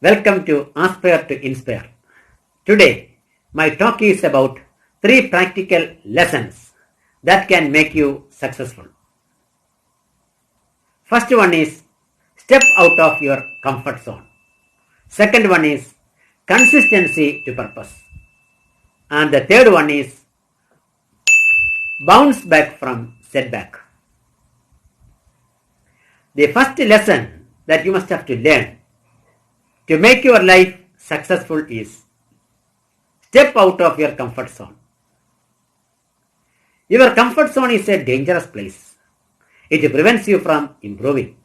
Welcome to Aspire to Inspire. Today, my talk is about 3 practical lessons that can make you successful. First one is step out of your comfort zone. Second one is consistency to purpose. And the third one is bounce back from setback. The first lesson that you must have to learn to make your life successful is step out of your comfort zone. Your comfort zone is a dangerous place. It prevents you from improving.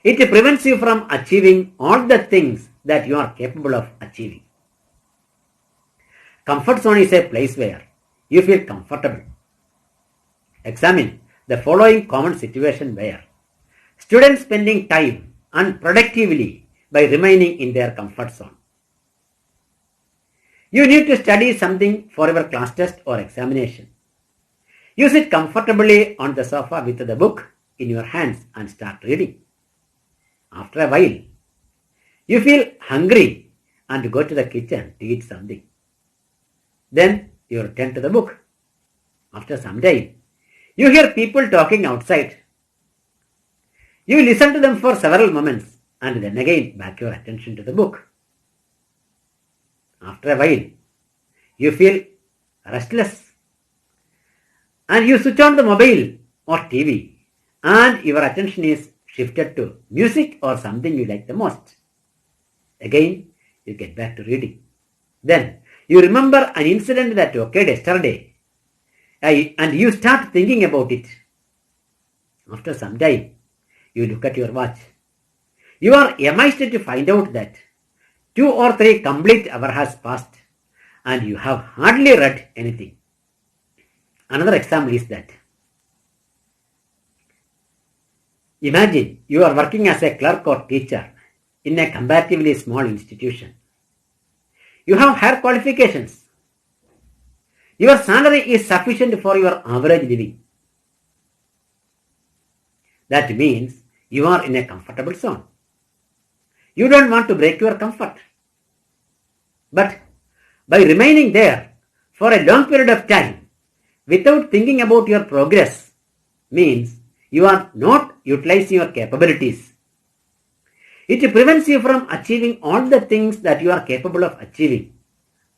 It prevents you from achieving all the things that you are capable of achieving. Comfort zone is a place where you feel comfortable. Examine the following common situation where students spending time unproductively by remaining in their comfort zone. You need to study something for your class test or examination. You sit comfortably on the sofa with the book in your hands and start reading. After a while, you feel hungry and go to the kitchen to eat something. Then you return to the book. After some time, you hear people talking outside. You listen to them for several moments and then again back your attention to the book. After a while, you feel restless and you switch on the mobile or TV and your attention is shifted to music or something you like the most. Again, you get back to reading. Then you remember an incident that occurred yesterday and you start thinking about it. After some time, you look at your watch. You are amazed to find out that 2 or 3 complete hours has passed and you have hardly read anything. Another example is that imagine you are working as a clerk or teacher in a comparatively small institution. You have higher qualifications. Your salary is sufficient for your average living. That means you are in a comfortable zone. You don't want to break your comfort. But by remaining there for a long period of time without thinking about your progress means you are not utilizing your capabilities. It prevents you from achieving all the things that you are capable of achieving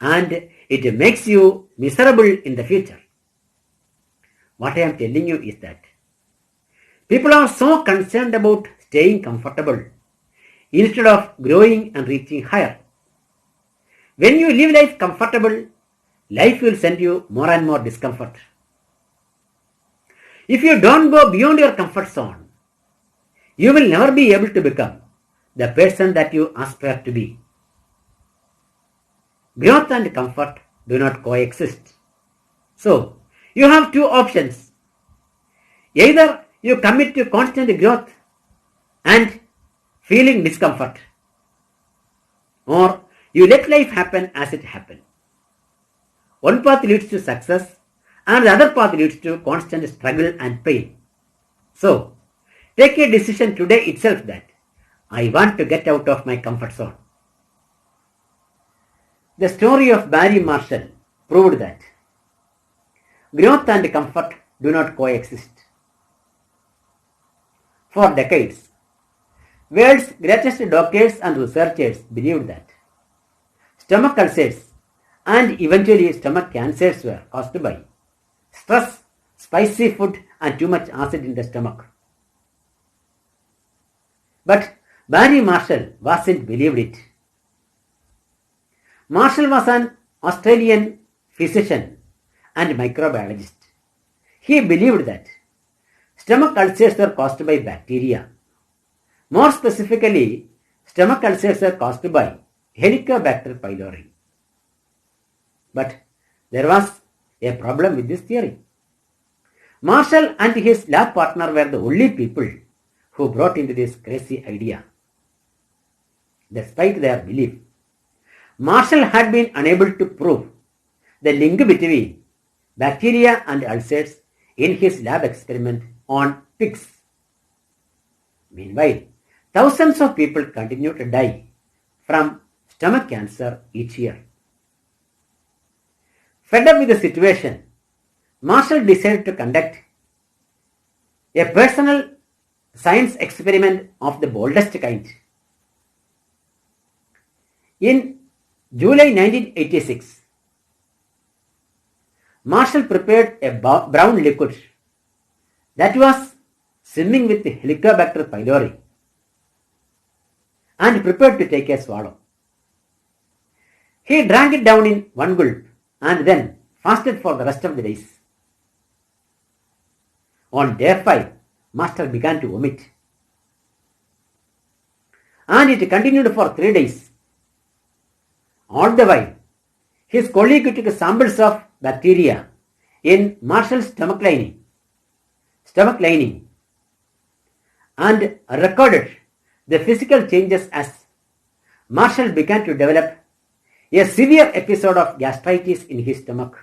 and it makes you miserable in the future. What I am telling you is that people are so concerned about staying comfortable instead of growing and reaching higher. When you live life comfortable, life will send you more and more discomfort. If you don't go beyond your comfort zone, you will never be able to become the person that you aspire to be. Growth and comfort do not coexist. So, you have 2 options. Either you commit to constant growth and feeling discomfort, or you let life happen as it happens. One path leads to success and the other path leads to constant struggle and pain. So, take a decision today itself that I want to get out of my comfort zone. The story of Barry Marshall proved that growth and comfort do not coexist. For decades, world's greatest doctors and researchers believed that stomach ulcers and eventually stomach cancers were caused by stress, spicy food and too much acid in the stomach. But Barry Marshall wasn't believed it. Marshall was an Australian physician and microbiologist. He believed that stomach ulcers were caused by bacteria. More specifically, stomach ulcers are caused by Helicobacter pylori. But there was a problem with this theory. Marshall and his lab partner were the only people who brought into this crazy idea. Despite their belief, Marshall had been unable to prove the link between bacteria and ulcers in his lab experiment on pigs. Meanwhile, thousands of people continue to die from stomach cancer each year. Fed up with the situation, Marshall decided to conduct a personal science experiment of the boldest kind. In July 1986, Marshall prepared a brown liquid that was swimming with Helicobacter pylori and prepared to take a swallow. He drank it down in one gulp and then fasted for the rest of the days. On day 5, Marshall began to vomit. And it continued for 3 days. All the while, his colleague took samples of bacteria in Marshall's stomach lining and recorded the physical changes as Marshall began to develop a severe episode of gastritis in his stomach.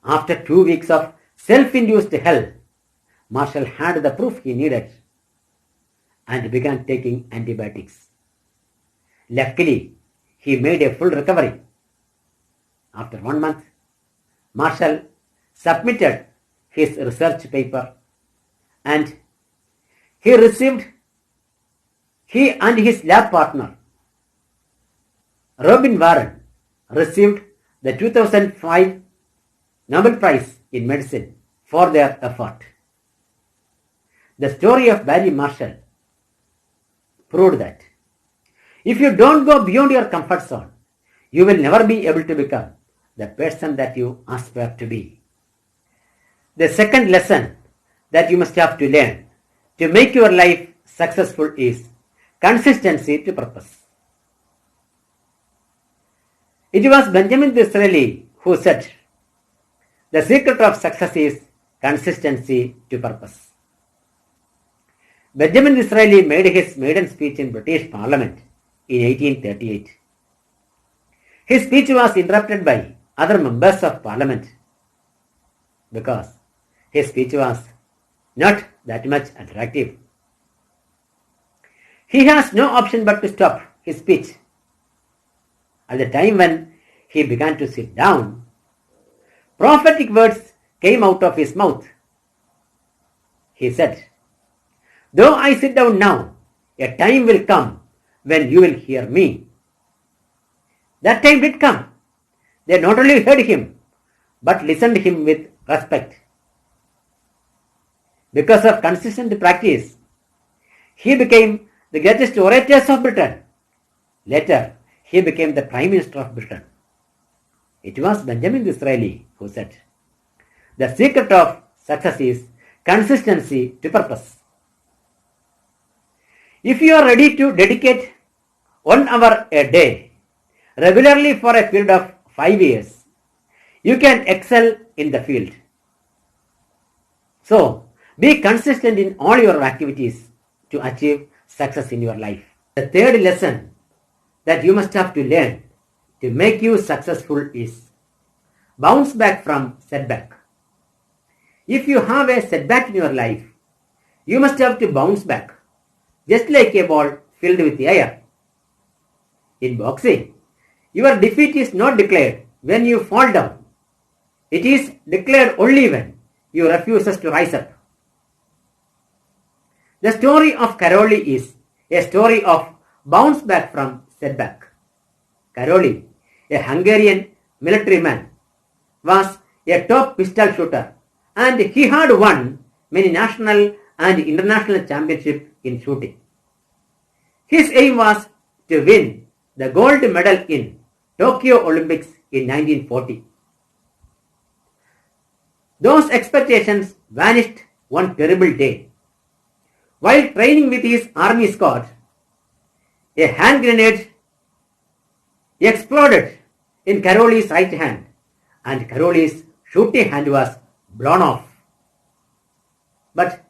After 2 weeks of self-induced hell, Marshall had the proof he needed and began taking antibiotics. Luckily, he made a full recovery. After 1 month, Marshall submitted his research paper and he and his lab partner, Robin Warren, received the 2005 Nobel Prize in Medicine for their effort. The story of Barry Marshall proved that if you don't go beyond your comfort zone, you will never be able to become the person that you aspire to be. The second lesson that you must have to learn to make your life successful is consistency to purpose. It was Benjamin Disraeli who said, "The secret of success is consistency to purpose." Benjamin Disraeli made his maiden speech in British Parliament in 1838. His speech was interrupted by other members of Parliament because his speech was not that much attractive. He has no option but to stop his speech. At the time when he began to sit down, prophetic words came out of his mouth. He said, "Though I sit down now, a time will come when you will hear me." That time did come. They not only heard him, but listened to him with respect. Because of consistent practice, he became the greatest orators of Britain. Later, he became the Prime Minister of Britain. It was Benjamin Disraeli who said, "The secret of success is consistency to purpose." If you are ready to dedicate 1 hour a day regularly for a period of 5 years, you can excel in the field. So, be consistent in all your activities to achieve success in your life. The third lesson that you must have to learn to make you successful is bounce back from setback. If you have a setback in your life, you must have to bounce back, just like a ball filled with air. In boxing, your defeat is not declared when you fall down. It is declared only when you refuse to rise up. The story of Karoli is a story of bounce back from setback. Karoli, a Hungarian military man, was a top pistol shooter and he had won many national and international championships in shooting. His aim was to win the gold medal in Tokyo Olympics in 1940. Those expectations vanished one terrible day. While training with his army squad, a hand grenade exploded in Karoli's right hand and Karoli's shooting hand was blown off. But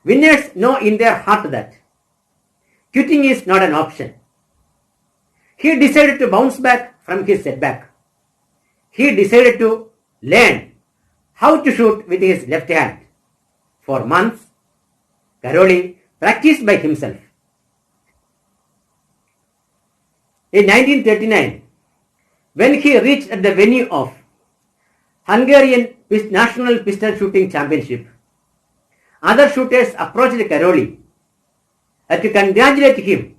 winners know in their heart that quitting is not an option. He decided to bounce back from his setback. He decided to learn how to shoot with his left hand. For months, Karoli practiced by himself. In 1939, when he reached at the venue of Hungarian National Pistol Shooting Championship, other shooters approached Karolyi to congratulate him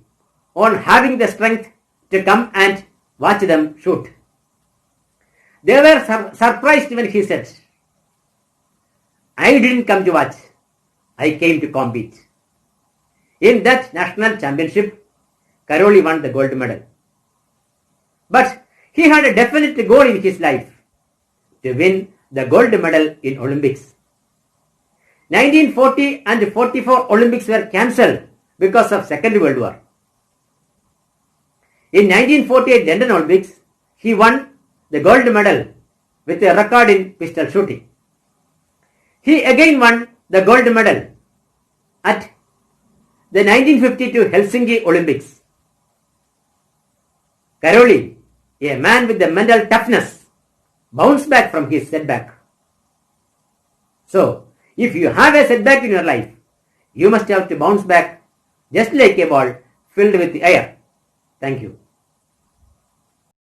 on having the strength to come and watch them shoot. They were surprised when he said, "I didn't come to watch, I came to compete." In that national championship, Karolyi won the gold medal. But he had a definite goal in his life, to win the gold medal in Olympics. 1940 and 44 Olympics were cancelled because of Second World War. In 1948 London Olympics, he won the gold medal with a record in pistol shooting. He again won the gold medal at the 1952 Helsinki Olympics. Karolyi, a man with the mental toughness, bounced back from his setback. So, if you have a setback in your life, you must have to bounce back just like a ball filled with air. Thank you.